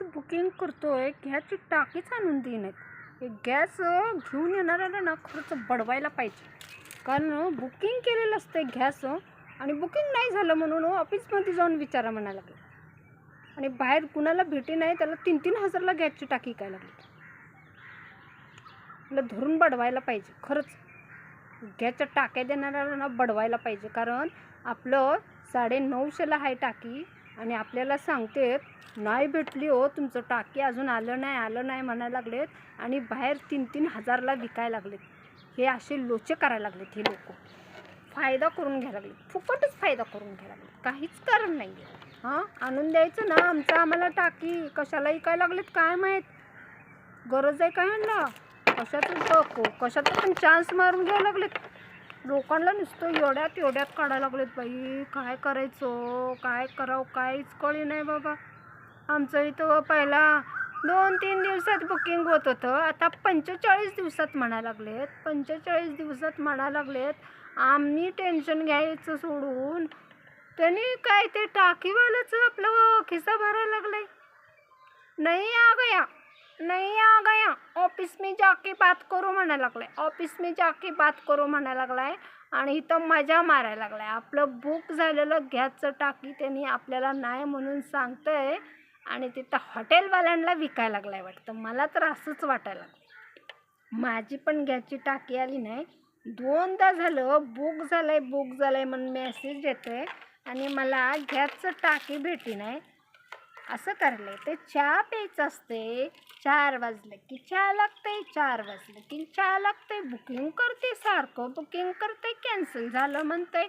Booking करतोय, गॅसची टाकीच आणून देईनात. गॅस घेऊन येणाऱ्याला ना खर्च बडवायला पाहिजे, कारण बुकिंग केलेलं असतं गॅस आणि बुकिंग नाही झालं म्हणून ऑफिसमध्ये जाऊन विचारा म्हणायला लागले. आणि बाहेर कुणाला भेटी नाही त्याला 3-3 हजारला गॅसची टाकी काय लागली. आपलं धरून बडवायला पाहिजे खरंच. गॅसच्या टाक्या देणाऱ्याला ना बडवायला पाहिजे, कारण आपलं 950ला आहे टाकी आणि आपल्याला सांगतेत नाही भेटली हो तुमचं टाकी, अजून आलं नाही म्हणायला लागलेत आणि बाहेर 3-3 हजारला विकायला लागलेत. हे असे लोचे करायला लागलेत हे लोक. फायदा करून घ्यायला लागले, फुकटच फायदा करून घ्यायला लागले, काहीच कारण नाही आहे. आणून द्यायचं ना आम्हाला टाकी, कशाला विकायला लागलेत काय माहीत. गरज आहे काय ह्यांना, कशाचं पण चान्स मारून घ्यायला लागलेत. लोकांना नुसतं एवढ्यात काढायला लागलेत. बाई काय करायचं, काय करावं काहीच कळी नाही बाबा. आमचं इथं पहिला 2-3 दिवसात बुकिंग होत होतं, आता 45 दिवसात म्हणायला लागलेत. 45 दिवसात म्हणायला लागलेत. आम्ही टेन्शन घ्यायचं सोडून त्यांनी काय ते टाकीवाल्याचं आपलं खिस्सा भरायला लागलाय. नहीं आ गया ऑफिस में जाके बात करो म्हणायला लागलाय. ऑफिस में जाके बात करो म्हणायला लागलाय आणि इथं मजा मारायला लागलाय. आपलं बुक झालेलं गॅसचं टाकी त्यांनी आपल्याला नाही म्हणून सांगतंय आणि तिथं हॉटेलवाल्यांना विकायला लागलाय वाटतं. मला तर असंच वाटायला लागलं. माझी पण गॅसची टाकी आली नाही, 2दा झालं बुक झालंय म्हणून मेसेज येतोय आणि मला गॅसचं टाकी भेटी नाही. असं करलंय ते. चहा प्यायचं असते, 4 वाजले की चहा लागते, 4 वाजले की चहा लागते. बुकिंग करते, सारखं बुकिंग करते, कॅन्सल झालं म्हणते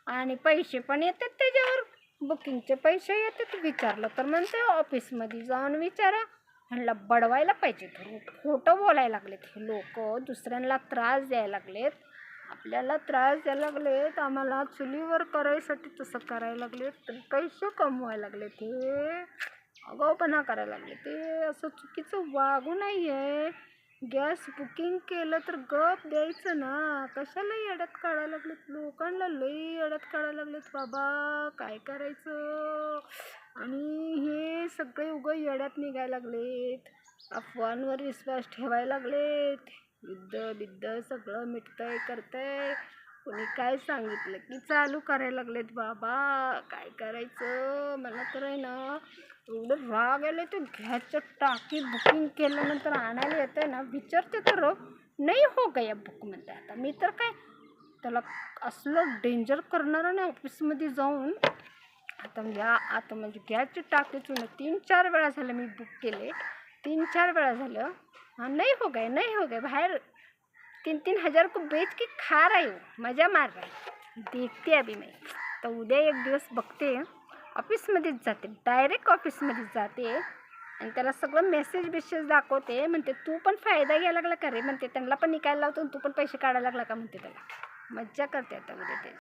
आणि पैसे पण येतात त्याच्यावर. बुकिंगचे पैसे येतात. विचारलं तर म्हणते ऑफिसमध्ये जाऊन विचारा. ह्यांना बडवायला पाहिजे. खोटं बोलायला लागलेत हे लोक, दुसऱ्यांना त्रास द्यायला लागलेत, आपल्याला त्रास द्यायला लागलेत. आम्हाला चुलीवर करायसाठी तसं करायला लागलेत, पैसे कमवायला लागलेत. हे आगाऊपणा करायला लागले. ते असं चुकीचं वागू नाही आहे. गॅस बुकिंग केलं तर गप द्यायचं ना, कशाला येड्यात काढायला लागलेत. लोकांना लई येड्यात काढायला लागलेत बाबा, काय करायचं. आणि हे सगळे येड्यात निघायला लागलेत, अफवांवर विश्वास ठेवायला लागलेत. युद्ध सगळं मिटतंय करतंय. कोणी काय सांगितलं की चालू करायला लागलेत बाबा, काय करायचं. मला तर आहे ना एवढं राग आले. ते गॅसचं टाकी बुकिंग केल्यानंतर आणायला येतं ना, विचारते तर नाही हो गया बुक म्हणते. आता मी तर काय त्याला असलं डेंजर करणार नाही ऑफिसमध्ये जाऊन. आता म्हणजे गॅसची टाकीचं ना 3-4 वेळा झालं मी बुक केले, 3-4 वेळा झालं. नहीं हो गए बाहर 3-3 हज़ार को बेच के खा रही हूँ, मज़ा मार रहा है. देखते अभी मैं तर उद्या एक दिवस बघते, ऑफिसमध्येच जाते, डायरेक्ट ऑफिसमध्येच जाते आणि त्याला सगळं मेसेज दाखवते. म्हणते तू पण फायदा घ्यायला लागला का रे म्हणते, त्यांना पण निकायला लावतो तू पण पैसे काढायला लागला का म्हणते. त्याला मज्जा करते आता उद्या ते.